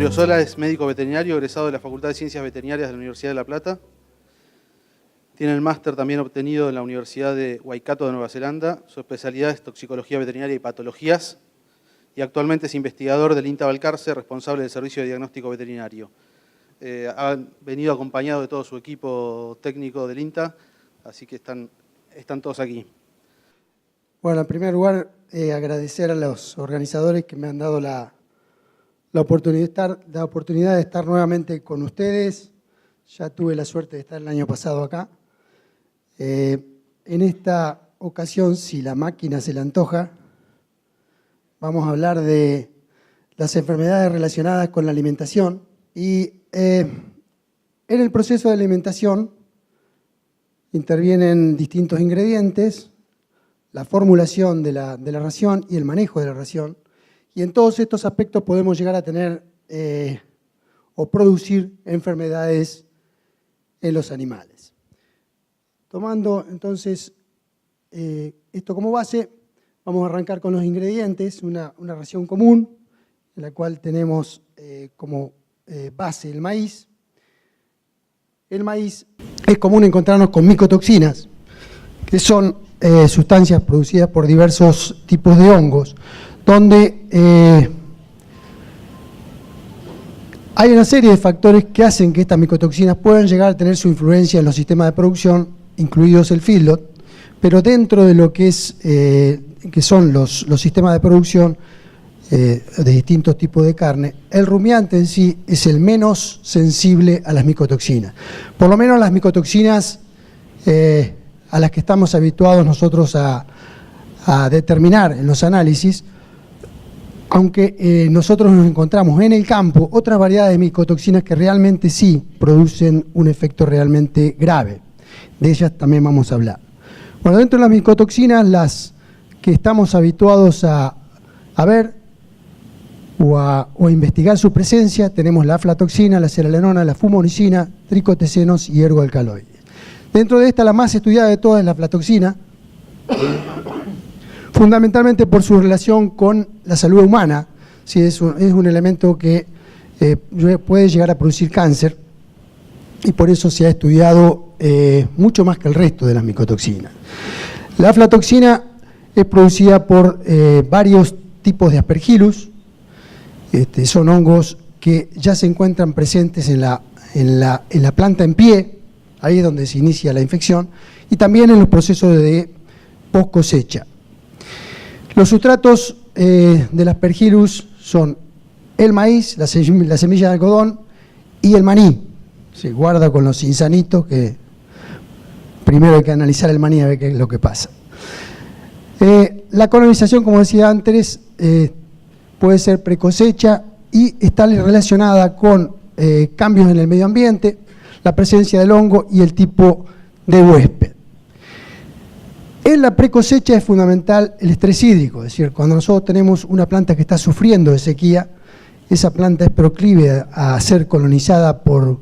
Odriozola es médico veterinario, egresado de la Facultad de Ciencias Veterinarias de la Universidad de La Plata. Tiene el máster también obtenido en la Universidad de Waikato de Nueva Zelanda. Su especialidad es toxicología veterinaria y patologías. Y actualmente es investigador del INTA Balcarce, responsable del servicio de diagnóstico veterinario. Ha venido acompañado de todo su equipo técnico del INTA, así que están todos aquí. Bueno, en primer lugar, agradecer a los organizadores que me han dado la oportunidad de estar nuevamente con ustedes. Ya tuve la suerte de estar el año pasado acá. En esta ocasión, si la máquina se le antoja, vamos a hablar de las enfermedades relacionadas con la alimentación. Y en el proceso de alimentación intervienen distintos ingredientes, la formulación de la ración y el manejo de la ración. Y en todos estos aspectos podemos llegar a tener o producir enfermedades en los animales. Tomando entonces esto como base, vamos a arrancar con los ingredientes, una ración común, en la cual tenemos como base el maíz. El maíz es común encontrarnos con micotoxinas, que son sustancias producidas por diversos tipos de hongos, donde hay una serie de factores que hacen que estas micotoxinas puedan llegar a tener su influencia en los sistemas de producción, incluidos el feedlot, pero dentro de lo que son los sistemas de producción de distintos tipos de carne, el rumiante en sí es el menos sensible a las micotoxinas. Por lo menos las micotoxinas a las que estamos habituados nosotros a determinar en los análisis, aunque nosotros nos encontramos en el campo otras variedades de micotoxinas que realmente sí producen un efecto realmente grave. De ellas también vamos a hablar. Bueno, dentro de las micotoxinas, las que estamos habituados a ver o a investigar su presencia, tenemos la aflatoxina, la cerelenona, la fumonicina, tricotesenos y ergoalcaloides. Dentro de esta, la más estudiada de todas es la aflatoxina, fundamentalmente por su relación con la salud humana. Sí, es un elemento que puede llegar a producir cáncer y por eso se ha estudiado mucho más que el resto de las micotoxinas. La aflatoxina es producida por varios tipos de Aspergillus. Son hongos que ya se encuentran presentes en la planta en pie, ahí es donde se inicia la infección, y también en los procesos de post cosecha. Los sustratos del Aspergillus son el maíz, la semilla de algodón y el maní. Se guarda con los insanitos, que primero hay que analizar el maní a ver qué es lo que pasa. La colonización, como decía antes, puede ser precosecha y está relacionada con cambios en el medio ambiente, la presencia del hongo y el tipo de huésped. En la precosecha es fundamental el estrés hídrico, es decir, cuando nosotros tenemos una planta que está sufriendo de sequía, esa planta es proclive a ser colonizada por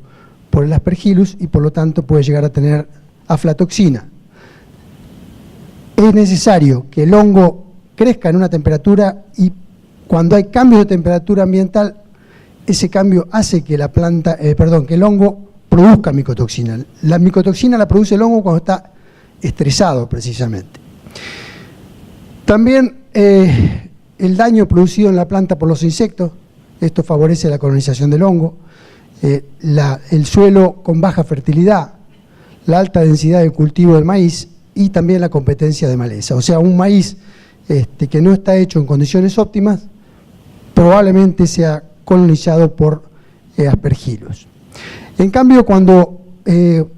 el Aspergillus y por lo tanto puede llegar a tener aflatoxina. Es necesario que el hongo crezca en una temperatura y cuando hay cambios de temperatura ambiental, ese cambio hace que que el hongo produzca micotoxina. La micotoxina la produce el hongo cuando está estresado precisamente. También el daño producido en la planta por los insectos, esto favorece la colonización del hongo, el suelo con baja fertilidad, la alta densidad de cultivo del maíz y también la competencia de maleza. O sea, un maíz que no está hecho en condiciones óptimas probablemente sea colonizado por Aspergillus. En cambio, cuando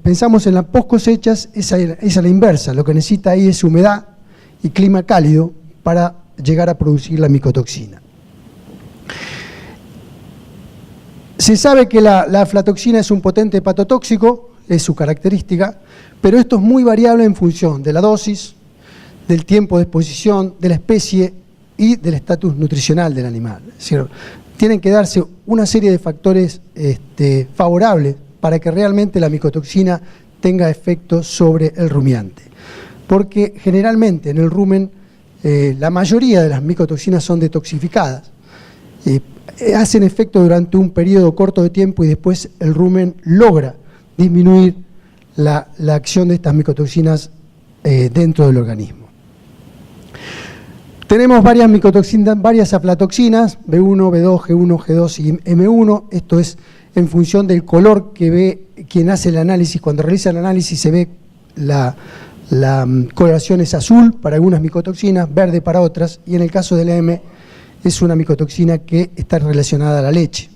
pensamos en las post cosechas, esa es la inversa. Lo que necesita ahí es humedad y clima cálido para llegar a producir la micotoxina. Se sabe que la aflatoxina es un potente hepatotóxico, es su característica, pero esto es muy variable en función de la dosis, del tiempo de exposición, de la especie y del estatus nutricional del animal. Es decir, tienen que darse una serie de factores favorables para que realmente la micotoxina tenga efecto sobre el rumiante. Porque generalmente en el rumen la mayoría de las micotoxinas son detoxificadas. hacen efecto durante un periodo corto de tiempo y después el rumen logra disminuir la acción de estas micotoxinas dentro del organismo. Tenemos varias micotoxinas, varias aflatoxinas, B1, B2, G1, G2 y M1. Esto es en función del color que ve quien hace el análisis. Cuando realiza el análisis se ve la coloración es azul para algunas micotoxinas, verde para otras, y en el caso del M es una micotoxina que está relacionada a la leche.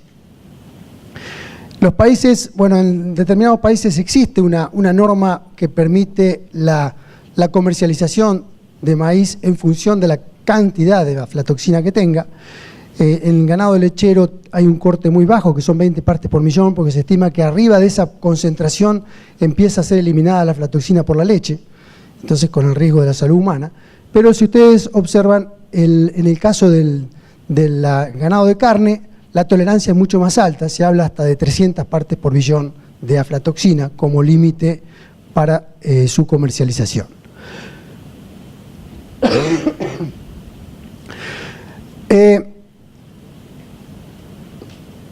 Los países, bueno, en determinados países existe una norma que permite la comercialización de maíz en función de la cantidad de aflatoxina que tenga. En el ganado lechero hay un corte muy bajo, que son 20 partes por millón, porque se estima que arriba de esa concentración empieza a ser eliminada la aflatoxina por la leche, entonces con el riesgo de la salud humana. Pero si ustedes observan, en el caso del ganado de carne, la tolerancia es mucho más alta, se habla hasta de 300 partes por billón de aflatoxina como límite para su comercialización.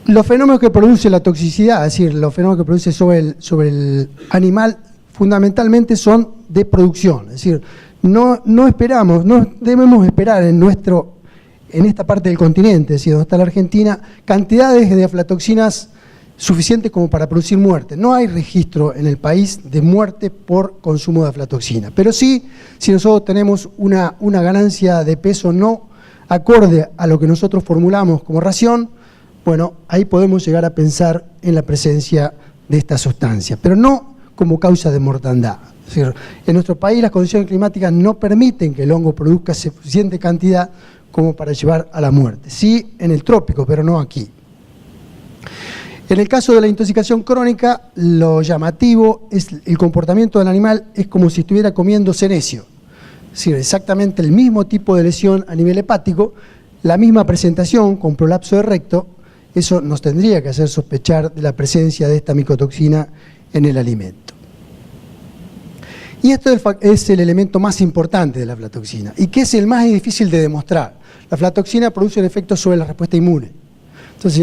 Los fenómenos que produce la toxicidad, es decir, los fenómenos que produce sobre el animal, fundamentalmente son de producción. Es decir, no debemos esperar en esta parte del continente, es decir, donde está la Argentina, cantidades de aflatoxinas suficientes como para producir muerte. No hay registro en el país de muerte por consumo de aflatoxina. Pero sí, si nosotros tenemos una ganancia de peso no acorde a lo que nosotros formulamos como ración, bueno, ahí podemos llegar a pensar en la presencia de esta sustancia, pero no como causa de mortandad. Es decir, en nuestro país las condiciones climáticas no permiten que el hongo produzca suficiente cantidad como para llevar a la muerte. Sí en el trópico, pero no aquí. En el caso de la intoxicación crónica, lo llamativo es el comportamiento del animal, es como si estuviera comiendo senecio. Es decir, exactamente el mismo tipo de lesión a nivel hepático, la misma presentación con prolapso de recto. Eso nos tendría que hacer sospechar de la presencia de esta micotoxina en el alimento. Y esto es el elemento más importante de la aflatoxina y que es el más difícil de demostrar. La aflatoxina produce un efecto sobre la respuesta inmune. Entonces, si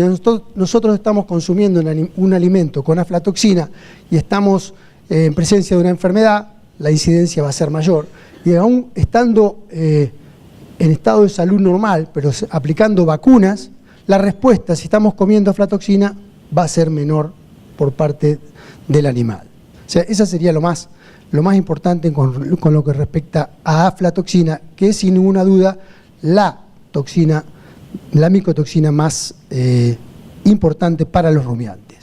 nosotros estamos consumiendo un alimento con aflatoxina y estamos en presencia de una enfermedad, la incidencia va a ser mayor. Y aún estando en estado de salud normal, pero aplicando vacunas, la respuesta, si estamos comiendo aflatoxina, va a ser menor por parte del animal. O sea, esa sería lo más importante con lo que respecta a aflatoxina, que es sin ninguna duda la micotoxina más importante para los rumiantes.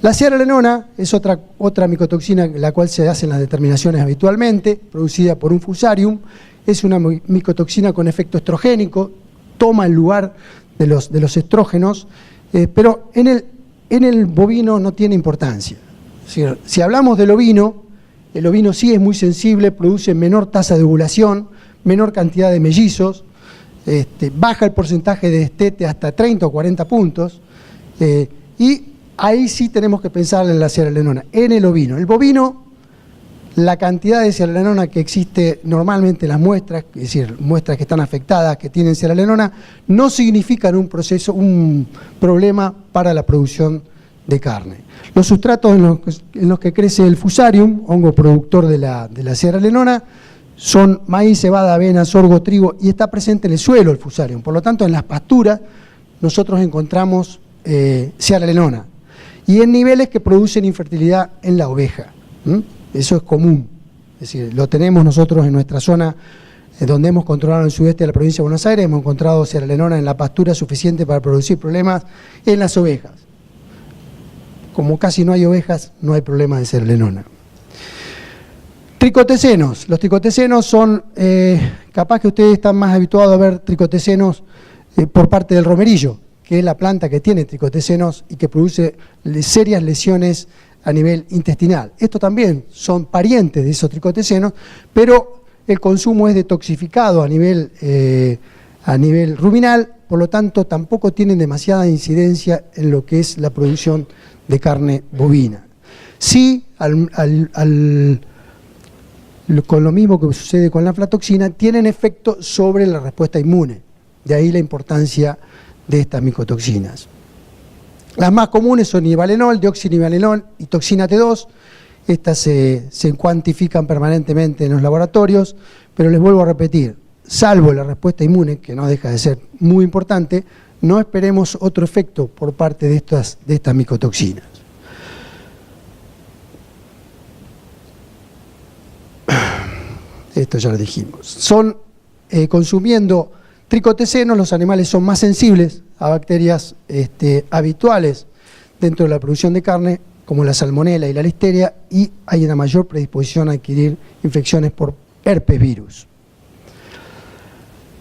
La zearalenona es otra micotoxina la cual se hacen las determinaciones habitualmente, producida por un fusarium. Es una micotoxina con efecto estrogénico, toma el lugar de los estrógenos, pero en el bovino no tiene importancia. Es decir, si hablamos del ovino, el ovino sí es muy sensible, produce menor tasa de ovulación, menor cantidad de mellizos, baja el porcentaje de destete hasta 30 o 40 puntos, y ahí sí tenemos que pensar en la zearalenona. En el ovino. El bovino, la cantidad de zearalenona que existe normalmente en las muestras, es decir, muestras que están afectadas, que tienen zearalenona, no significan un problema para la producción de carne. Los sustratos en los que crece el fusarium, hongo productor de la zearalenona, son maíz, cebada, avena, sorgo, trigo, y está presente en el suelo el fusarium. Por lo tanto, en las pasturas nosotros encontramos zearalenona, y en niveles que producen infertilidad en la oveja. Eso es común, es decir, lo tenemos nosotros en nuestra zona donde hemos controlado el sudeste de la provincia de Buenos Aires, hemos encontrado zearalenona en la pastura suficiente para producir problemas en las ovejas. Como casi no hay ovejas, no hay problema de zearalenona. Tricotecenos. Los tricotecenos son, capaz que ustedes están más habituados a ver tricotecenos por parte del romerillo, que es la planta que tiene tricotecenos y que produce serias lesiones a nivel intestinal. Estos también son parientes de esos tricotecenos, pero el consumo es detoxificado a nivel ruminal, por lo tanto tampoco tienen demasiada incidencia en lo que es la producción de carne bovina. Sí, con lo mismo que sucede con la aflatoxina, tienen efecto sobre la respuesta inmune. De ahí la importancia de estas micotoxinas. Las más comunes son nivalenol, dioxinivalenol y toxina T2. Estas se cuantifican permanentemente en los laboratorios, pero les vuelvo a repetir, salvo la respuesta inmune, que no deja de ser muy importante, no esperemos otro efecto por parte de estas micotoxinas. Esto ya lo dijimos. Consumiendo tricotecenos, los animales son más sensibles a bacterias habituales dentro de la producción de carne, como la salmonela y la listeria, y hay una mayor predisposición a adquirir infecciones por herpes virus.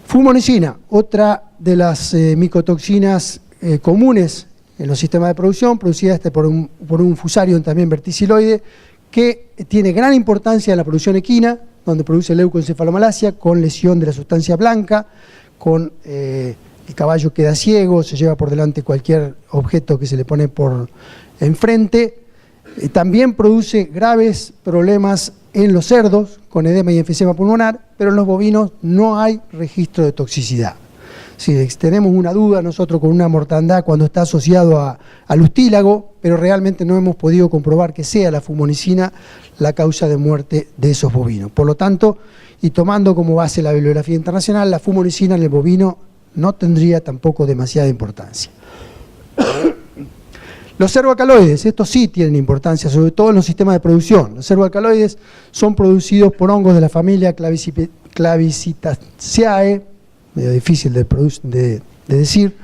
Fumonicina, otra de las micotoxinas comunes en los sistemas de producción, producida por un fusarium también verticiloide, que tiene gran importancia en la producción equina, donde produce leucoencefalomalacia con lesión de la sustancia blanca, con el caballo queda ciego, se lleva por delante cualquier objeto que se le pone por enfrente. También produce graves problemas en los cerdos, con edema y enfisema pulmonar, pero en los bovinos no hay registro de toxicidad. Si tenemos una duda nosotros con una mortandad cuando está asociado al ustílago, pero realmente no hemos podido comprobar que sea la fumonicina la causa de muerte de esos bovinos. Por lo tanto, y tomando como base la bibliografía internacional, la fumonicina en el bovino no tendría tampoco demasiada importancia. Los servoalcaloides, estos sí tienen importancia, sobre todo en los sistemas de producción. Los servoalcaloides son producidos por hongos de la familia Clavicitaceae, medio difícil de decir,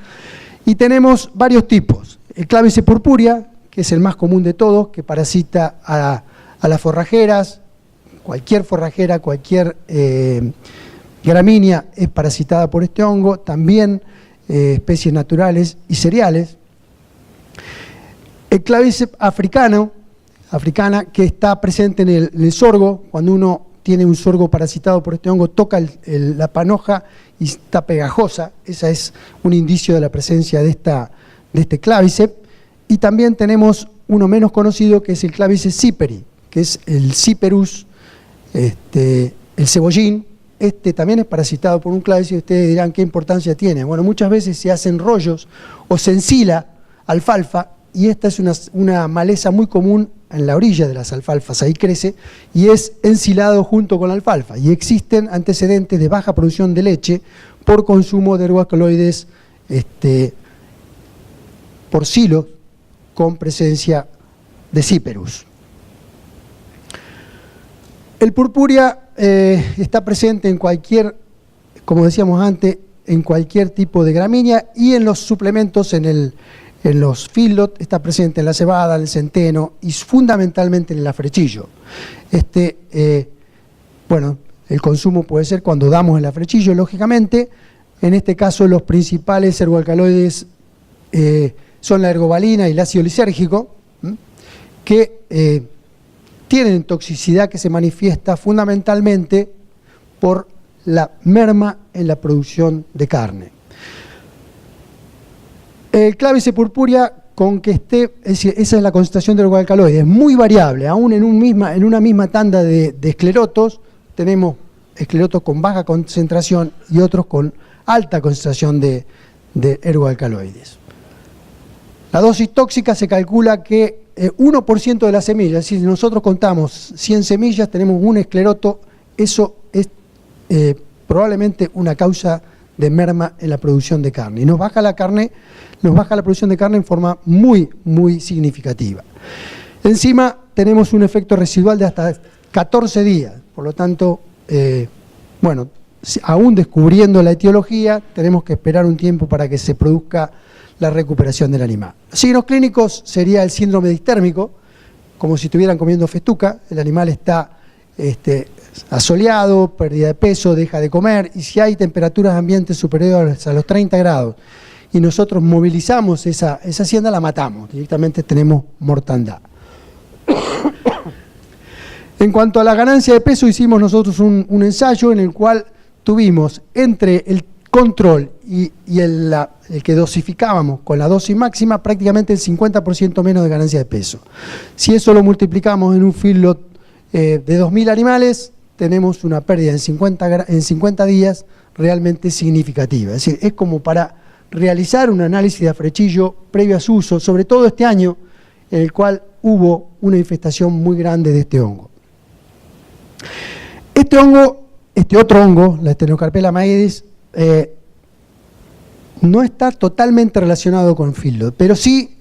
y tenemos varios tipos. El Clavice purpurea, que es el más común de todos, que parasita a las forrajeras, cualquier forrajera, cualquier gramínea es parasitada por este hongo, también especies naturales y cereales. El Clavice africana, que está presente en el sorgo, cuando uno tiene un sorgo parasitado por este hongo, toca la panoja y está pegajosa, ese es un indicio de la presencia de este Clavice. Y también tenemos uno menos conocido, que es el Clavice ciperi, que es el Cyperus, el cebollín. Este también es parasitado por un Clavice, y ustedes dirán qué importancia tiene. Bueno, muchas veces se hacen rollos o se ensila alfalfa, y esta es una maleza muy común en la orilla de las alfalfas, ahí crece, y es ensilado junto con la alfalfa. Y existen antecedentes de baja producción de leche por consumo de ergoalcaloides por silos con presencia de Cyperus. El purpurea está presente en cualquier, como decíamos antes, en cualquier tipo de gramínea, y en los suplementos, en los feedlot, está presente en la cebada, en el centeno y fundamentalmente en el afrechillo. Bueno, el consumo puede ser cuando damos el afrechillo, lógicamente. En este caso, los principales ergoalcaloides son la ergovalina y el ácido lisérgico, que tienen toxicidad que se manifiesta fundamentalmente por la merma en la producción de carne. El Clavice purpurea, con que esté, es decir, esa es la concentración de ergoalcaloides, es muy variable, aún en una misma tanda de esclerotos, tenemos esclerotos con baja concentración y otros con alta concentración de ergoalcaloides. La dosis tóxica se calcula que 1% de las semillas, es decir, si nosotros contamos 100 semillas, tenemos un escleroto, eso es probablemente una causa de merma en la producción de carne. Y nos baja la producción de carne en forma muy, muy significativa. Encima tenemos un efecto residual de hasta 14 días, por lo tanto, bueno, aún descubriendo la etiología, tenemos que esperar un tiempo para que se produzca la recuperación del animal. Los signos clínicos sería el síndrome distérmico, como si estuvieran comiendo festuca, el animal está asoleado, pérdida de peso, deja de comer, y si hay temperaturas ambientes superiores a los 30 grados y nosotros movilizamos esa hacienda, la matamos, directamente tenemos mortandad. En cuanto a la ganancia de peso, hicimos nosotros un ensayo en el cual tuvimos entre el control y el que dosificábamos con la dosis máxima prácticamente el 50% menos de ganancia de peso. Si eso lo multiplicamos en un feedlot de 2.000 animales, tenemos una pérdida en 50 días realmente significativa. Es decir, es como para realizar un análisis de afrechillo previo a su uso, sobre todo este año, en el cual hubo una infestación muy grande de este hongo. Este otro hongo, la Stenocarpella maedis, no está totalmente relacionado con Feedlot, pero sí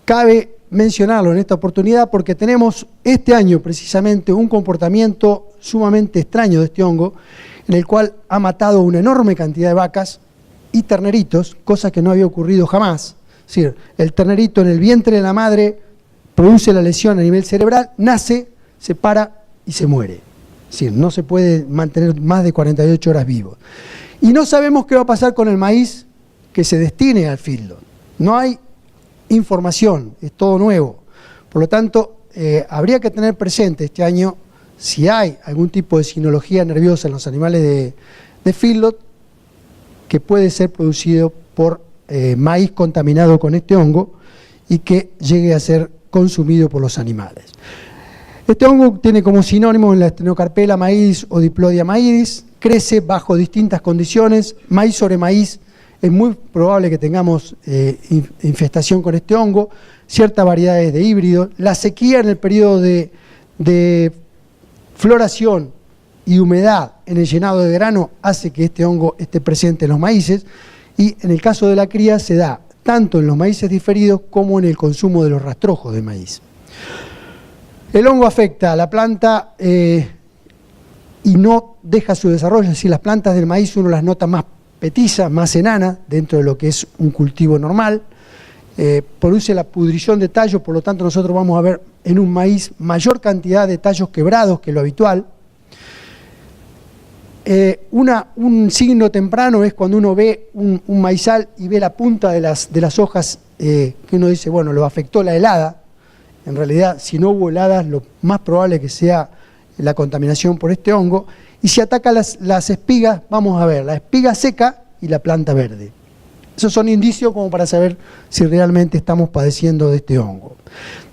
cabe mencionarlo en esta oportunidad porque tenemos este año precisamente un comportamiento sumamente extraño de este hongo, en el cual ha matado una enorme cantidad de vacas y terneritos, cosa que no había ocurrido jamás. Es decir, el ternerito en el vientre de la madre produce la lesión a nivel cerebral, nace, se para y se muere. Es decir, no se puede mantener más de 48 horas vivo. Y no sabemos qué va a pasar con el maíz que se destine al feedlot. No hay información, es todo nuevo. Por lo tanto, habría que tener presente este año si hay algún tipo de sinología nerviosa en los animales de feedlot que puede ser producido por maíz contaminado con este hongo y que llegue a ser consumido por los animales. Este hongo tiene como sinónimo en la Stenocarpella maedis o Diplodia maedis, crece bajo distintas condiciones, maíz sobre maíz, es muy probable que tengamos infestación con este hongo, ciertas variedades de híbridos, la sequía en el periodo de floración y humedad en el llenado de grano hace que este hongo esté presente en los maíces y en el caso de la cría se da tanto en los maíces diferidos como en el consumo de los rastrojos de maíz. El hongo afecta a la planta y no deja su desarrollo, es decir, las plantas del maíz uno las nota más petizas, más enanas, dentro de lo que es un cultivo normal, produce la pudrición de tallos, por lo tanto nosotros vamos a ver en un maíz mayor cantidad de tallos quebrados que lo habitual. Un signo temprano es cuando uno ve un maizal y ve la punta de las hojas que uno dice, bueno, lo afectó la helada. En realidad, si no hubo heladas, lo más probable es que sea la contaminación por este hongo. Y si ataca las espigas, vamos a ver la espiga seca y la planta verde. Esos son indicios como para saber si realmente estamos padeciendo de este hongo.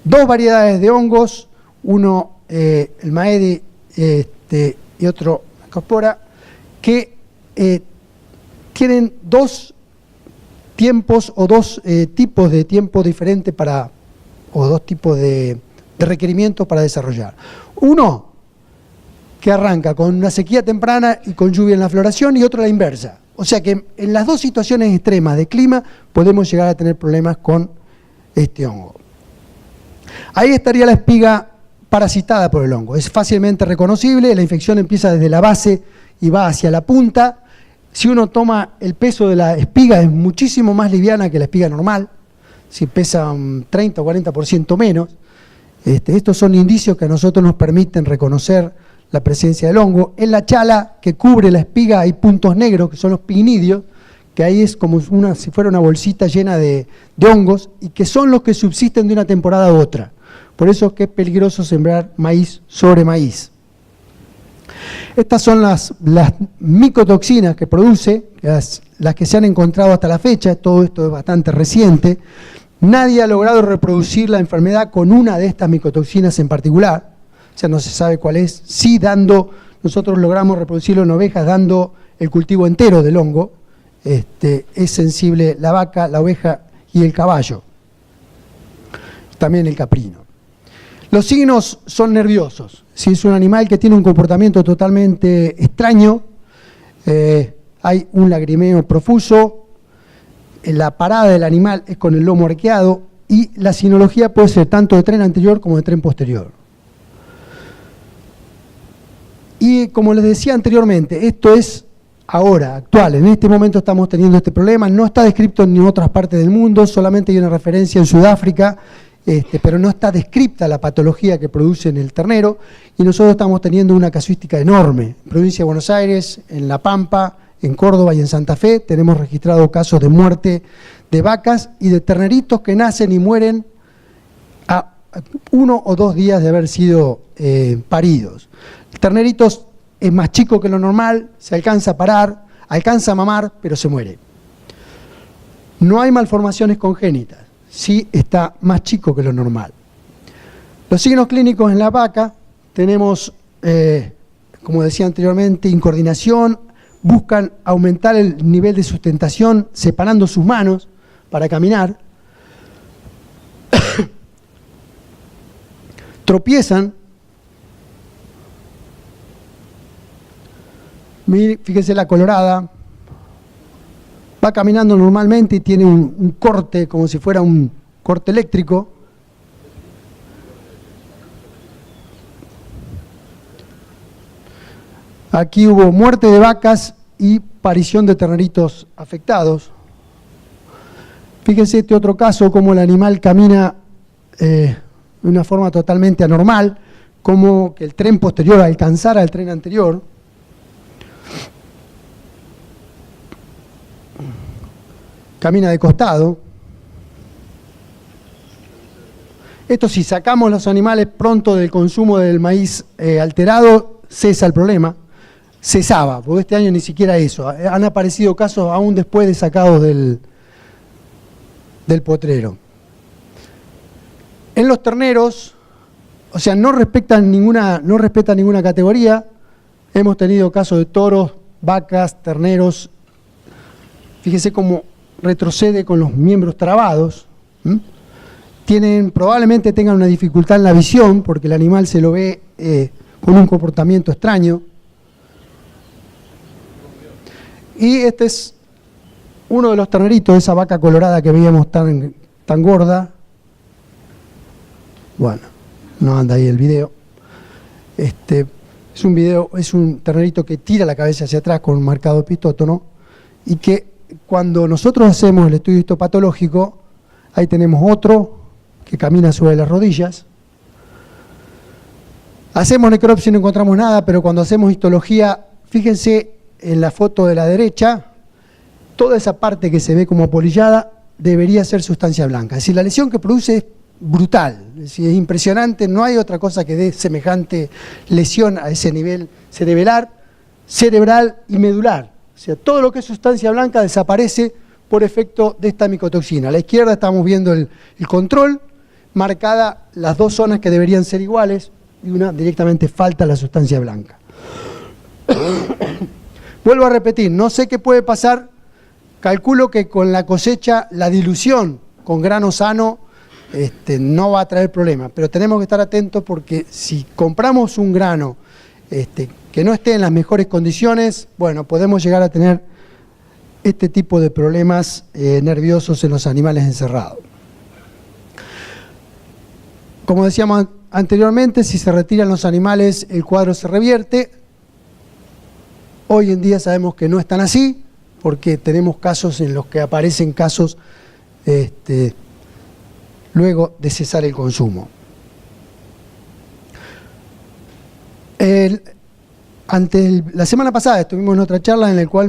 Dos variedades de hongos, uno el maedi y otro Ascospora, que tienen dos tiempos o dos tipos de tiempo diferentes o dos tipos de requerimientos para desarrollar. Uno que arranca con una sequía temprana y con lluvia en la floración y otro la inversa. O sea que en las dos situaciones extremas de clima podemos llegar a tener problemas con este hongo. Ahí estaría la espiga parasitada por el hongo. Es fácilmente reconocible, la infección empieza desde la base y va hacia la punta. Si uno toma el peso de la espiga es muchísimo más liviana que la espiga normal, si pesa un 30 o 40% menos. Estos son indicios que a nosotros nos permiten reconocer la presencia del hongo. En la chala que cubre la espiga hay puntos negros, que son los pignidios, que ahí es como si fuera una bolsita llena de hongos, y que son los que subsisten de una temporada a otra. Por eso es que es peligroso sembrar maíz sobre maíz. Estas son las micotoxinas que produce, las que se han encontrado hasta la fecha, todo esto es bastante reciente. Nadie ha logrado reproducir la enfermedad con una de estas micotoxinas en particular, o sea, no se sabe cuál es. Sí, nosotros logramos reproducirlo en ovejas dando el cultivo entero del hongo. Es sensible la vaca, la oveja y el caballo, también el caprino. Los signos son nerviosos. Si es un animal que tiene un comportamiento totalmente extraño, hay un lagrimeo profuso, la parada del animal es con el lomo arqueado y la sinología puede ser tanto de tren anterior como de tren posterior. Y como les decía anteriormente, esto es ahora, actual, en este momento estamos teniendo este problema, no está descrito en otras partes del mundo, solamente hay una referencia en Sudáfrica, pero no está descripta la patología que produce en el ternero, y nosotros estamos teniendo una casuística enorme. En provincia de Buenos Aires, en La Pampa, en Córdoba y en Santa Fe, tenemos registrado casos de muerte de vacas y de terneritos que nacen y mueren a 1 o 2 días de haber sido paridos. El ternerito es más chico que lo normal, se alcanza a parar, alcanza a mamar, pero se muere. No hay malformaciones congénitas, sí está más chico que lo normal. Los signos clínicos en la vaca, tenemos, como decía anteriormente, incoordinación, buscan aumentar el nivel de sustentación separando sus manos para caminar. Tropiezan. Fíjense la colorada. Va caminando normalmente y tiene un corte, como si fuera un corte eléctrico. Aquí hubo muerte de vacas y aparición de terneritos afectados. Fíjense este otro caso, cómo el animal camina de una forma totalmente anormal, como que el tren posterior alcanzara al tren anterior. Camina de costado. Esto, si sacamos los animales pronto del consumo del maíz alterado, cesa el problema. Cesaba, porque este año ni siquiera eso. Han aparecido casos aún después de sacados del potrero. En los terneros, o sea, no respetan ninguna categoría. Hemos tenido casos de toros, vacas, terneros. Fíjese cómo retrocede con los miembros trabados. Probablemente tengan una dificultad en la visión, porque el animal se lo ve con un comportamiento extraño. Y este es uno de los terneritos, esa vaca colorada que veíamos tan gorda. Bueno, no anda ahí el video. Es un ternerito que tira la cabeza hacia atrás con un marcado epitótono, y que cuando nosotros hacemos el estudio histopatológico, ahí tenemos otro que camina sobre las rodillas. Hacemos necropsia y no encontramos nada, pero cuando hacemos histología, fíjense en la foto de la derecha, toda esa parte que se ve como apolillada debería ser sustancia blanca. Es decir, la lesión que produce es brutal, es decir, es impresionante, no hay otra cosa que dé semejante lesión a ese nivel cerebral y medular. O sea, todo lo que es sustancia blanca desaparece por efecto de esta micotoxina. A la izquierda estamos viendo el control, marcada las dos zonas que deberían ser iguales, y una directamente falta la sustancia blanca. Vuelvo a repetir, no sé qué puede pasar, calculo que con la cosecha, la dilución con grano sano no va a traer problema, pero tenemos que estar atentos porque si compramos un grano que no esté en las mejores condiciones, bueno, podemos llegar a tener este tipo de problemas nerviosos en los animales encerrados. Como decíamos anteriormente, si se retiran los animales, el cuadro se revierte. Hoy en día sabemos que no es tan así, porque tenemos casos en los que aparecen casos luego de cesar el consumo. La semana pasada estuvimos en otra charla en la cual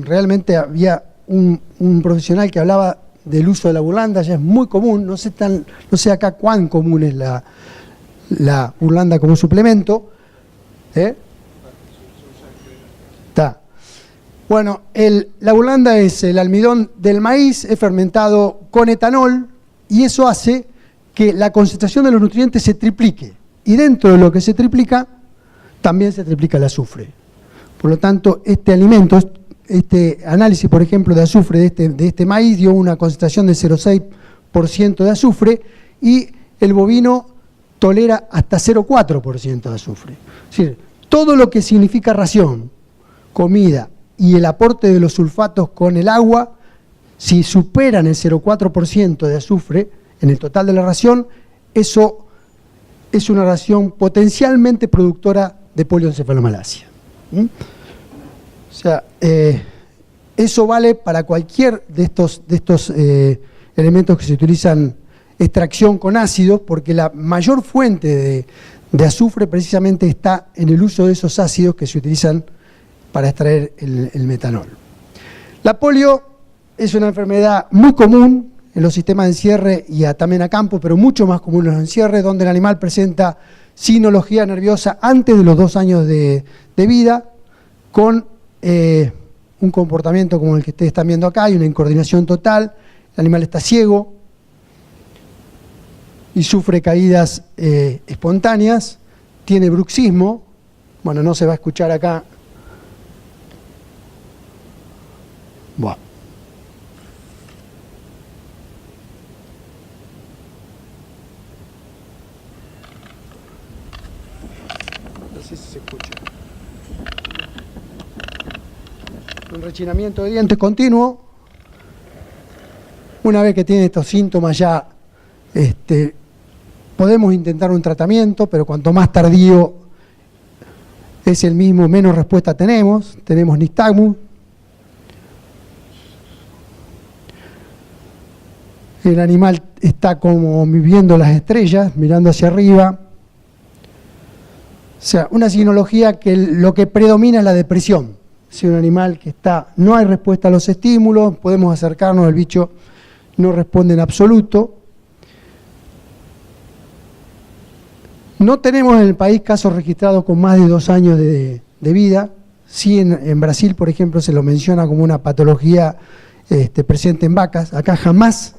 realmente había un profesional que hablaba del uso de la burlanda. Ya es muy común, no sé acá cuán común es la burlanda como suplemento. Bueno, la burlanda es el almidón del maíz, es fermentado con etanol, y eso hace que la concentración de los nutrientes se triplique. Y dentro de lo que se triplica, también se triplica el azufre. Por lo tanto, este alimento, este análisis, por ejemplo, de azufre de este maíz dio una concentración de 0,6% de azufre, y el bovino tolera hasta 0,4% de azufre. Es decir, todo lo que significa ración, comida y el aporte de los sulfatos con el agua, si superan el 0,4% de azufre en el total de la ración, eso es una ración potencialmente productora de polioencefalomalacia. O sea, eso vale para cualquier de estos elementos que se utilizan extracción con ácidos, porque la mayor fuente de azufre precisamente está en el uso de esos ácidos que se utilizan para extraer el metanol. La polio es una enfermedad muy común en los sistemas de encierre y también a campo, pero mucho más común en los encierres, donde el animal presenta sinología nerviosa antes de los 2 años de vida, con un comportamiento como el que ustedes están viendo acá, hay una incoordinación total, el animal está ciego y sufre caídas espontáneas, tiene bruxismo, bueno, no se va a escuchar acá Buah. No sé si se escucha. Un rechinamiento de dientes continuo. Una vez que tiene estos síntomas ya podemos intentar un tratamiento, pero cuanto más tardío es el mismo, menos respuesta tenemos. Tenemos nistagmus. El animal está como viendo las estrellas, mirando hacia arriba. O sea, una sinología que lo que predomina es la depresión. Si un animal que no hay respuesta a los estímulos, podemos acercarnos, el bicho no responde en absoluto. No tenemos en el país casos registrados con más de 2 años de vida. Sí, en Brasil, por ejemplo, se lo menciona como una patología presente en vacas. Acá jamás,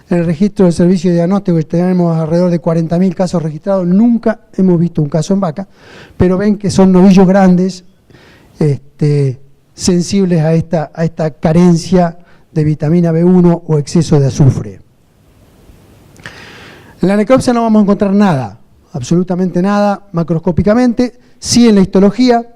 en el registro del servicio de diagnóstico, que tenemos alrededor de 40.000 casos registrados, nunca hemos visto un caso en vaca, pero ven que son novillos grandes, sensibles a esta carencia de vitamina B1 o exceso de azufre. En la necropsia no vamos a encontrar nada, absolutamente nada, macroscópicamente. Sí, en la histología,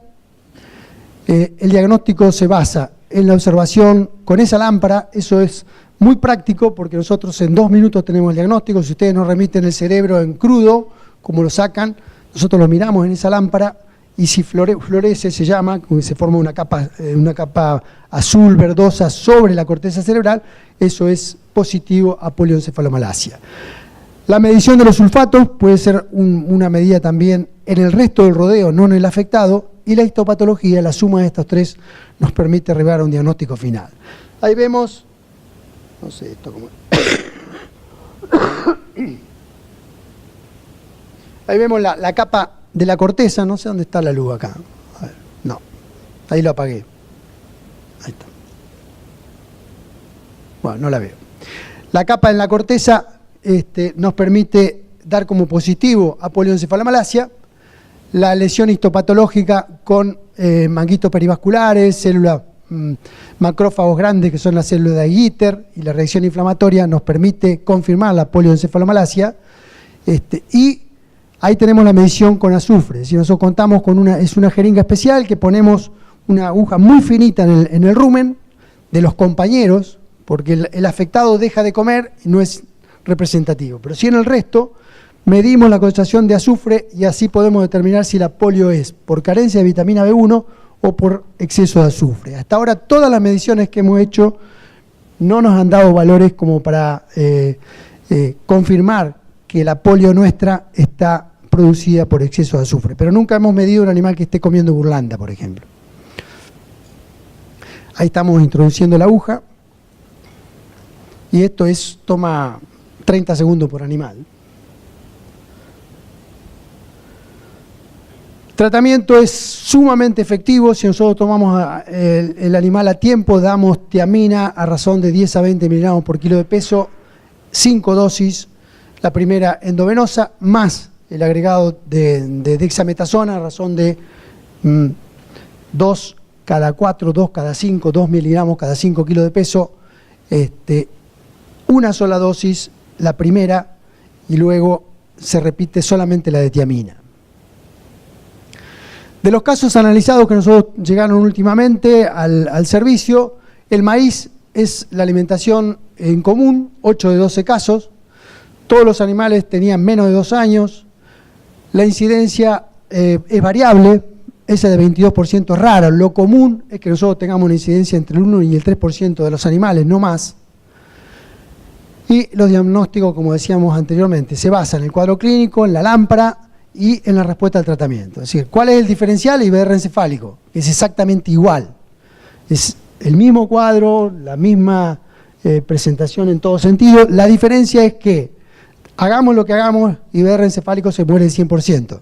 el diagnóstico se basa en la observación con esa lámpara. Eso es muy práctico porque nosotros en 2 minutos tenemos el diagnóstico. Si ustedes nos remiten el cerebro en crudo, como lo sacan, nosotros lo miramos en esa lámpara y si florece, se llama, se forma una capa azul verdosa sobre la corteza cerebral, eso es positivo a polioencefalomalacia. La medición de los sulfatos puede ser una medida también en el resto del rodeo, no en el afectado, y la histopatología, la suma de estos 3, nos permite arribar a un diagnóstico final. Ahí vemos, no sé esto cómo... Ahí vemos la capa de la corteza, no sé dónde está la luz acá. A ver, no, ahí lo apagué. Ahí está. Bueno, no la veo. La capa en la corteza nos permite dar como positivo a polioencefalomalacia. La lesión histopatológica con manguitos perivasculares, células macrófagos grandes que son las células de Aguiter, y la reacción inflamatoria nos permite confirmar la polioencefalomalacia. Y ahí tenemos la medición con azufre. Si nosotros contamos con es una jeringa especial que ponemos una aguja muy finita en el rumen de los compañeros, porque el afectado deja de comer y no es representativo. Pero sí en el resto medimos la concentración de azufre y así podemos determinar si la polio es por carencia de vitamina B1 o por exceso de azufre. Hasta ahora todas las mediciones que hemos hecho no nos han dado valores como para confirmar que la polio nuestra está producida por exceso de azufre, pero nunca hemos medido un animal que esté comiendo burlanda, por ejemplo. Ahí estamos introduciendo la aguja y esto toma 30 segundos por animal. El tratamiento es sumamente efectivo. Si nosotros tomamos el animal a tiempo, damos tiamina a razón de 10 a 20 miligramos por kilo de peso, 5 dosis, la primera endovenosa, más el agregado de dexametasona a razón de 2 cada 4, 2 cada 5, 2 miligramos cada 5 kilos de peso, una sola dosis, la primera, y luego se repite solamente la de tiamina. De los casos analizados que nosotros llegaron últimamente al servicio, el maíz es la alimentación en común, 8 de 12 casos, todos los animales tenían menos de 2 años, la incidencia es variable, esa de 22% es rara, lo común es que nosotros tengamos una incidencia entre el 1 y el 3% de los animales, no más. Y los diagnósticos, como decíamos anteriormente, se basan en el cuadro clínico, en la lámpara y en la respuesta al tratamiento. Es decir, ¿cuál es el diferencial? IBR encefálico, que es exactamente igual. Es el mismo cuadro, la misma presentación en todo sentido. La diferencia es que hagamos lo que hagamos, IBR encefálico se muere el 100%.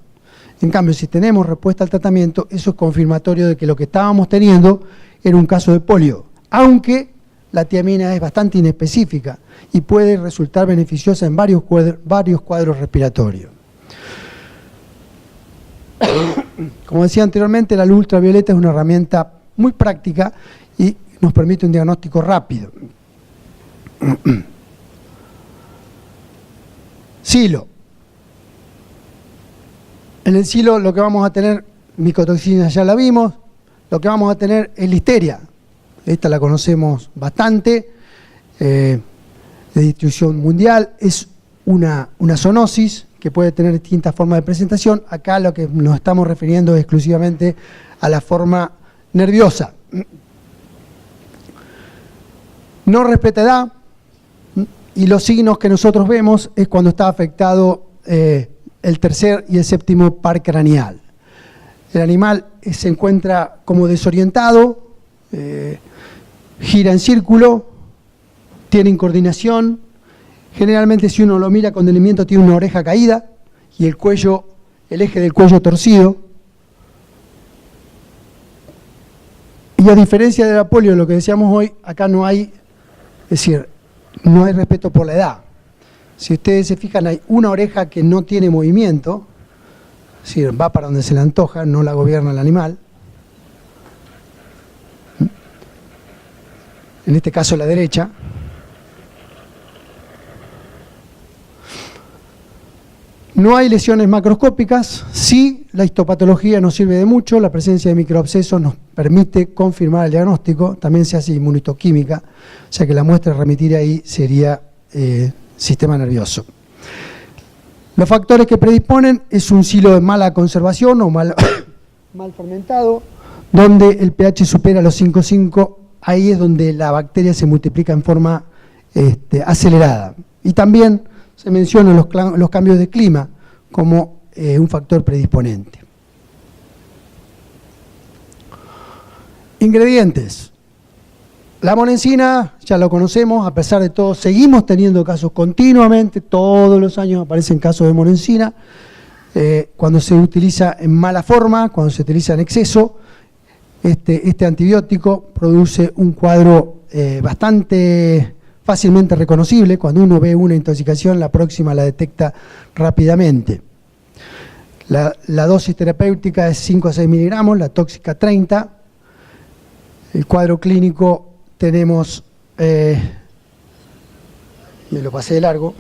En cambio, si tenemos respuesta al tratamiento, eso es confirmatorio de que lo que estábamos teniendo era un caso de polio, aunque la tiamina es bastante inespecífica y puede resultar beneficiosa en varios cuadros respiratorios. Como decía anteriormente, la luz ultravioleta es una herramienta muy práctica y nos permite un diagnóstico rápido. Silo. En el silo lo que vamos a tener, micotoxinas ya la vimos, lo que vamos a tener es listeria. Esta la conocemos bastante, de distribución mundial, es una zoonosis que puede tener distintas formas de presentación. Acá lo que nos estamos refiriendo es exclusivamente a la forma nerviosa. No respeta edad, y los signos que nosotros vemos es cuando está afectado el tercer y el séptimo par craneal. El animal se encuentra como desorientado, gira en círculo, tiene incoordinación. Generalmente, si uno lo mira con detenimiento, tiene una oreja caída y el cuello, el eje del cuello torcido. Y a diferencia de la polio, lo que decíamos hoy, acá no hay, es decir, no hay respeto por la edad. Si ustedes se fijan, hay una oreja que no tiene movimiento, es decir, va para donde se le antoja, no la gobierna el animal. En este caso la derecha. No hay lesiones macroscópicas, sí la histopatología nos sirve de mucho, la presencia de microabscesos nos permite confirmar el diagnóstico, también se hace inmunistoquímica, o sea que la muestra a remitir ahí sería sistema nervioso. Los factores que predisponen es un silo de mala conservación o mal fermentado, donde el pH supera los 5,5, ahí es donde la bacteria se multiplica en forma acelerada. Y también se mencionan los cambios de clima como un factor predisponente. Ingredientes. La monensina, ya lo conocemos, a pesar de todo, seguimos teniendo casos continuamente, todos los años aparecen casos de monensina, cuando se utiliza en mala forma, cuando se utiliza en exceso, este antibiótico produce un cuadro bastante fácilmente reconocible. Cuando uno ve una intoxicación, la próxima la detecta rápidamente. La dosis terapéutica es 5 a 6 miligramos, la tóxica 30. El cuadro clínico tenemos, me lo pasé de largo.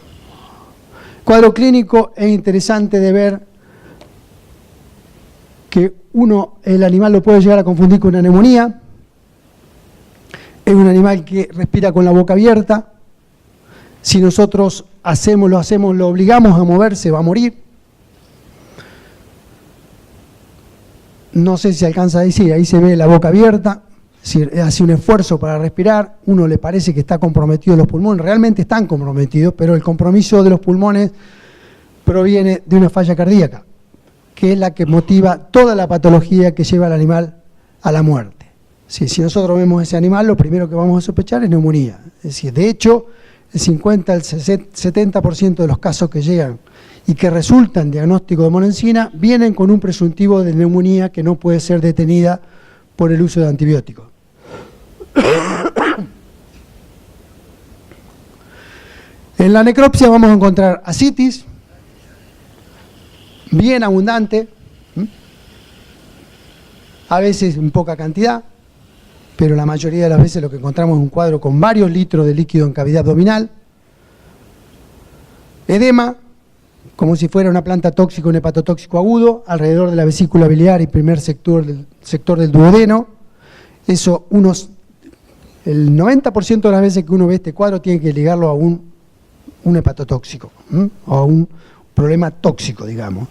Cuadro clínico es interesante de ver que el animal lo puede llegar a confundir con una neumonía. Es un animal que respira con la boca abierta. Si nosotros lo obligamos a moverse, va a morir. No sé si alcanza a decir, ahí se ve la boca abierta, es decir, hace un esfuerzo para respirar, uno le parece que está comprometido los pulmones, realmente están comprometidos, pero el compromiso de los pulmones proviene de una falla cardíaca, que es la que motiva toda la patología que lleva al animal a la muerte. Si nosotros vemos ese animal, lo primero que vamos a sospechar es neumonía. Es decir, de hecho, el 50 al 70% de los casos que llegan y que resultan diagnóstico de monensina vienen con un presuntivo de neumonía que no puede ser detenida por el uso de antibióticos. En la necropsia vamos a encontrar ascitis, bien abundante, a veces en poca cantidad, pero la mayoría de las veces lo que encontramos es un cuadro con varios litros de líquido en cavidad abdominal. Edema, como si fuera una planta tóxica, un hepatotóxico agudo, alrededor de la vesícula biliar y primer sector del duodeno. Eso, el 90% de las veces que uno ve este cuadro tiene que ligarlo a un hepatotóxico, o a un problema tóxico, digamos.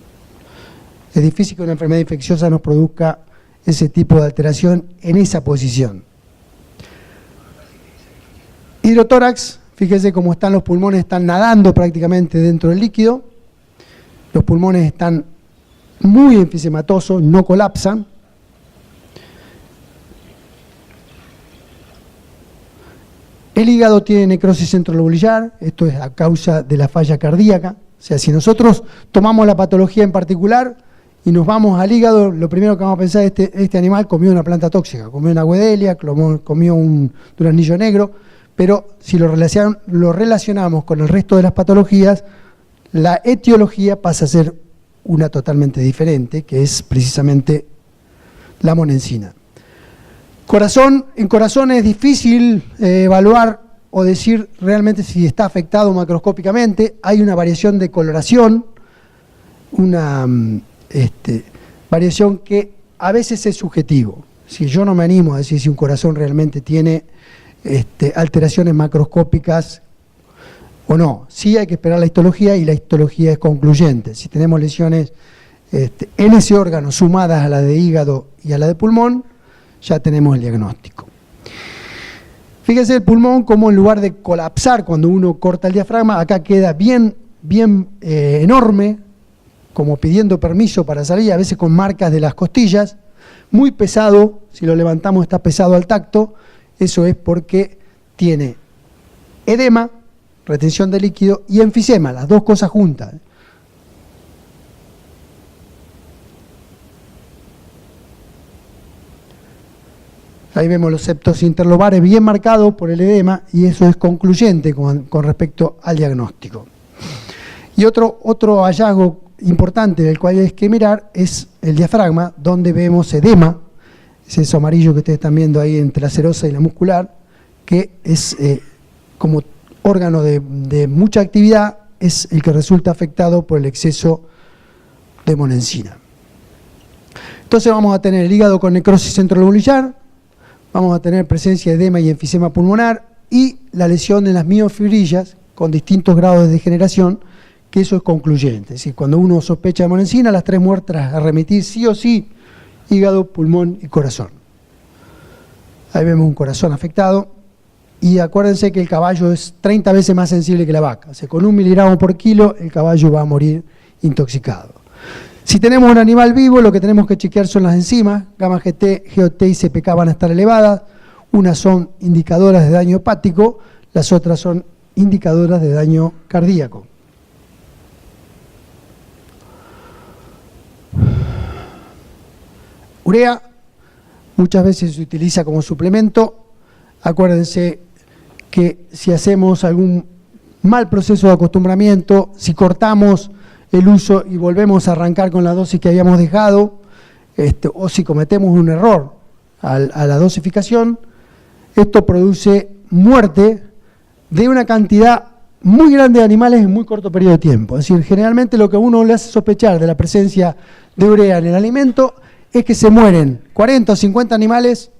Es difícil que una enfermedad infecciosa nos produzca ese tipo de alteración en esa posición. Hidrotórax, fíjese cómo están los pulmones, están nadando prácticamente dentro del líquido. Los pulmones están muy enfisematosos, no colapsan. El hígado tiene necrosis centrolobular, esto es a causa de la falla cardíaca. O sea, si nosotros tomamos la patología en particular y nos vamos al hígado, lo primero que vamos a pensar es este animal comió una planta tóxica, comió una guedelia, comió un duraznillo negro, pero si lo relacionamos con el resto de las patologías, la etiología pasa a ser una totalmente diferente, que es precisamente la monensina. En corazón es difícil evaluar o decir realmente si está afectado macroscópicamente. Hay una variación de coloración, una variación que a veces es subjetivo. Si yo no me animo a decir si un corazón realmente tiene alteraciones macroscópicas o no. Sí hay que esperar la histología y la histología es concluyente. Si tenemos lesiones en ese órgano sumadas a la de hígado y a la de pulmón, ya tenemos el diagnóstico. Fíjense el pulmón como en lugar de colapsar cuando uno corta el diafragma, acá queda bien enorme, como pidiendo permiso para salir, a veces con marcas de las costillas, muy pesado, si lo levantamos está pesado al tacto, eso es porque tiene edema, retención de líquido y enfisema, las dos cosas juntas. Ahí vemos los septos interlobares bien marcados por el edema y eso es concluyente con respecto al diagnóstico. Y otro hallazgo importante del cual hay que mirar es el diafragma, donde vemos edema, es eso amarillo que ustedes están viendo ahí entre la serosa y la muscular, que es como órgano de mucha actividad, es el que resulta afectado por el exceso de monensina. Entonces vamos a tener el hígado con necrosis centrolobulillar, vamos a tener presencia de edema y enfisema pulmonar y la lesión en las miofibrillas con distintos grados de degeneración, que eso es concluyente. Es decir, cuando uno sospecha de monensina, las tres muestras a remitir sí o sí, hígado, pulmón y corazón. Ahí vemos un corazón afectado y acuérdense que el caballo es 30 veces más sensible que la vaca. O sea, con 1 miligramo por kilo el caballo va a morir intoxicado. Si tenemos un animal vivo, lo que tenemos que chequear son las enzimas, gamma GT, GOT y CPK van a estar elevadas. Unas son indicadoras de daño hepático, las otras son indicadoras de daño cardíaco. Urea muchas veces se utiliza como suplemento. Acuérdense que si hacemos algún mal proceso de acostumbramiento, si cortamos el uso y volvemos a arrancar con la dosis que habíamos dejado, o si cometemos un error a la dosificación, esto produce muerte de una cantidad muy grande de animales en muy corto periodo de tiempo. Es decir, generalmente lo que uno le hace sospechar de la presencia de urea en el alimento es que se mueren 40 o 50 animales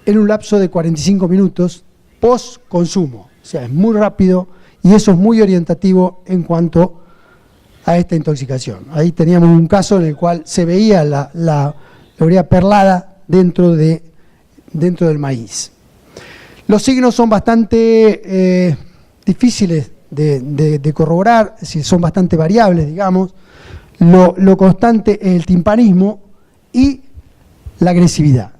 en un lapso de 45 minutos post consumo. O sea, es muy rápido y eso es muy orientativo en cuanto a esta intoxicación. Ahí teníamos un caso en el cual se veía la urea perlada dentro del maíz. Los signos son bastante difíciles de corroborar, es decir, son bastante variables, digamos. Lo constante es el timpanismo y la agresividad.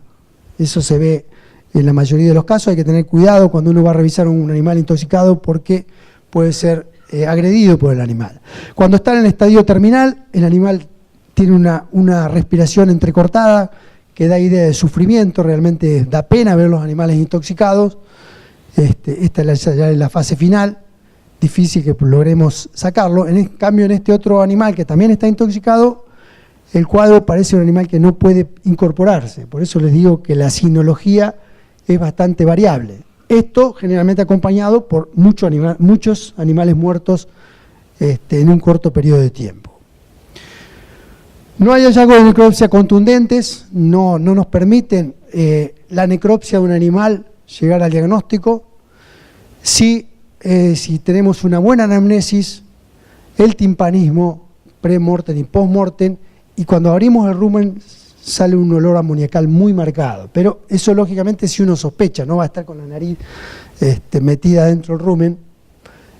Eso se ve en la mayoría de los casos. Hay que tener cuidado cuando uno va a revisar un animal intoxicado porque puede ser agredido por el animal. Cuando está en el estadio terminal, el animal tiene una respiración entrecortada que da idea de sufrimiento, realmente da pena ver los animales intoxicados. Esta es ya la fase final, difícil que logremos sacarlo. En cambio, en este otro animal que también está intoxicado, el cuadro parece un animal que no puede incorporarse. Por eso les digo que la sinología es bastante variable. Esto generalmente acompañado por muchos animales muertos en un corto periodo de tiempo. No hay hallazgos de necropsia contundentes, no nos permiten la necropsia de un animal llegar al diagnóstico. Si tenemos una buena anamnesis, el timpanismo pre-mortem y post-mortem, y cuando abrimos el rumen sale un olor amoniacal muy marcado, pero eso lógicamente si uno sospecha, no va a estar con la nariz metida dentro del rumen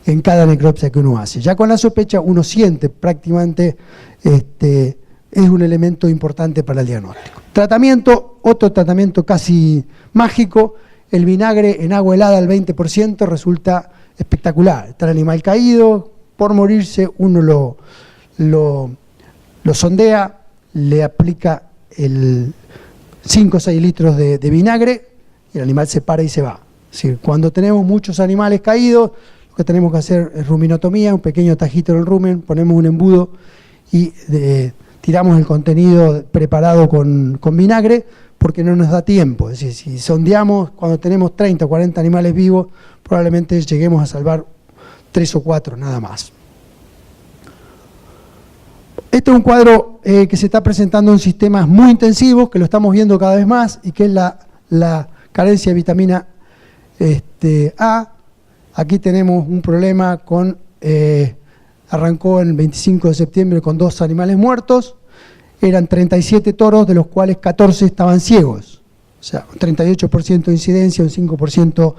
en cada necropsia que uno hace. Ya con la sospecha uno siente prácticamente, es un elemento importante para el diagnóstico. Tratamiento, otro tratamiento casi mágico, el vinagre en agua helada al 20% resulta espectacular. Está el animal caído, por morirse uno lo sondea, le aplica 5 o 6 litros de vinagre y el animal se para y se va. Es decir, cuando tenemos muchos animales caídos, lo que tenemos que hacer es ruminotomía, un pequeño tajito en el rumen, ponemos un embudo y tiramos el contenido preparado con vinagre porque no nos da tiempo. Es decir, si sondeamos cuando tenemos 30 o 40 animales vivos, probablemente lleguemos a salvar 3 o 4 nada más. Este es un cuadro que se está presentando en sistemas muy intensivos, que lo estamos viendo cada vez más, y que es la carencia de vitamina A. Aquí tenemos un problema con, arrancó el 25 de septiembre con 2 animales muertos, eran 37 toros, de los cuales 14 estaban ciegos, o sea, un 38% de incidencia, un 5%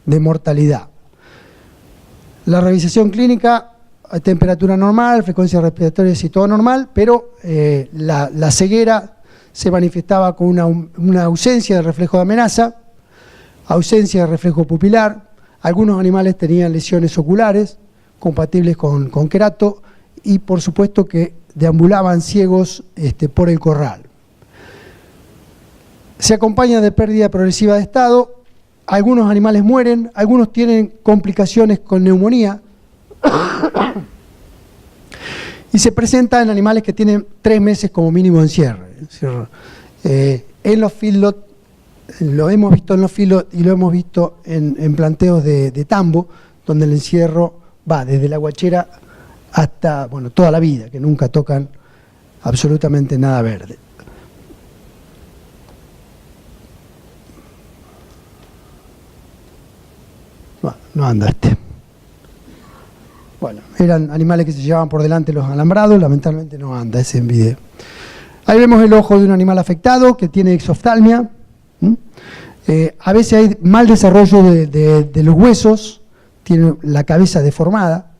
de mortalidad. La revisación clínica, temperatura normal, frecuencia respiratoria y todo normal, pero la ceguera se manifestaba con una ausencia de reflejo de amenaza, ausencia de reflejo pupilar, algunos animales tenían lesiones oculares compatibles con querato y por supuesto que deambulaban ciegos por el corral. Se acompaña de pérdida progresiva de estado, algunos animales mueren, algunos tienen complicaciones con neumonía y se presenta en animales que tienen 3 meses como mínimo de encierre. Es decir, en los feedlot, lo hemos visto en los feedlot y lo hemos visto en planteos de tambo, donde el encierro va desde la guachera hasta, bueno, toda la vida, que nunca tocan absolutamente nada verde. Bueno, no anda Bueno, eran animales que se llevaban por delante los alambrados, lamentablemente no anda ese en video. Ahí vemos el ojo de un animal afectado que tiene exoftalmia. A veces hay mal desarrollo de los huesos, tiene la cabeza deformada.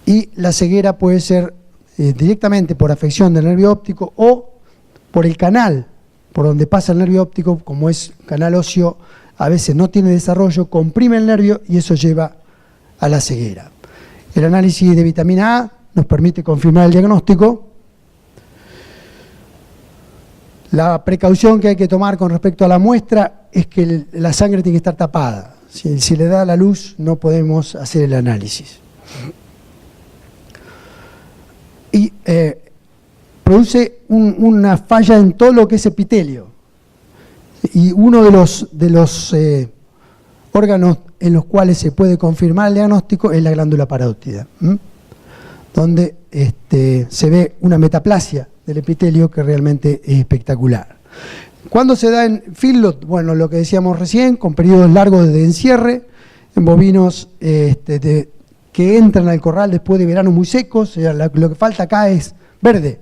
Y la ceguera puede ser directamente por afección del nervio óptico o por el canal por donde pasa el nervio óptico, como es canal óseo, a veces no tiene desarrollo, comprime el nervio y eso lleva a la ceguera. El análisis de vitamina A nos permite confirmar el diagnóstico. La precaución que hay que tomar con respecto a la muestra es que la sangre tiene que estar tapada. Si le da la luz no podemos hacer el análisis. Y produce una falla en todo lo que es epitelio. Y uno de los órganos en los cuales se puede confirmar el diagnóstico es la glándula parótida, donde se ve una metaplasia del epitelio que realmente es espectacular. ¿Cuándo se da en feedlot? Bueno, lo que decíamos recién, con periodos largos de encierre, en bovinos que entran al corral después de veranos muy secos. O sea, lo que falta acá es verde.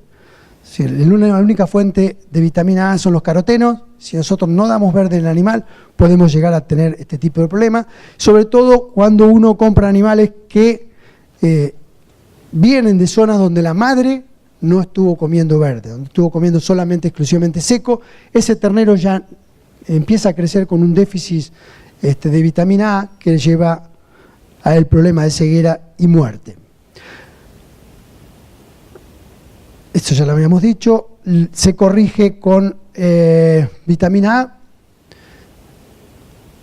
Si la única fuente de vitamina A son los carotenos. Si nosotros no damos verde en el animal, podemos llegar a tener este tipo de problema. Sobre todo cuando uno compra animales que vienen de zonas donde la madre no estuvo comiendo verde, donde estuvo comiendo solamente, exclusivamente seco. Ese ternero ya empieza a crecer con un déficit de vitamina A que lleva al problema de ceguera y muerte. Esto ya lo habíamos dicho. Se corrige con vitamina A,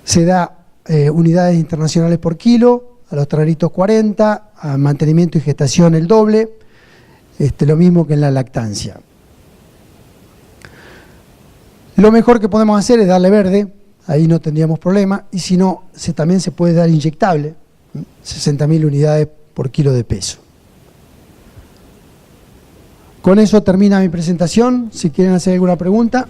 se da unidades internacionales por kilo, a los terneritos 40, a mantenimiento y gestación el doble, lo mismo que en la lactancia. Lo mejor que podemos hacer es darle verde, ahí no tendríamos problema, y si no, también se puede dar inyectable, 60.000 unidades por kilo de peso. Con eso termina mi presentación. Si quieren hacer alguna pregunta.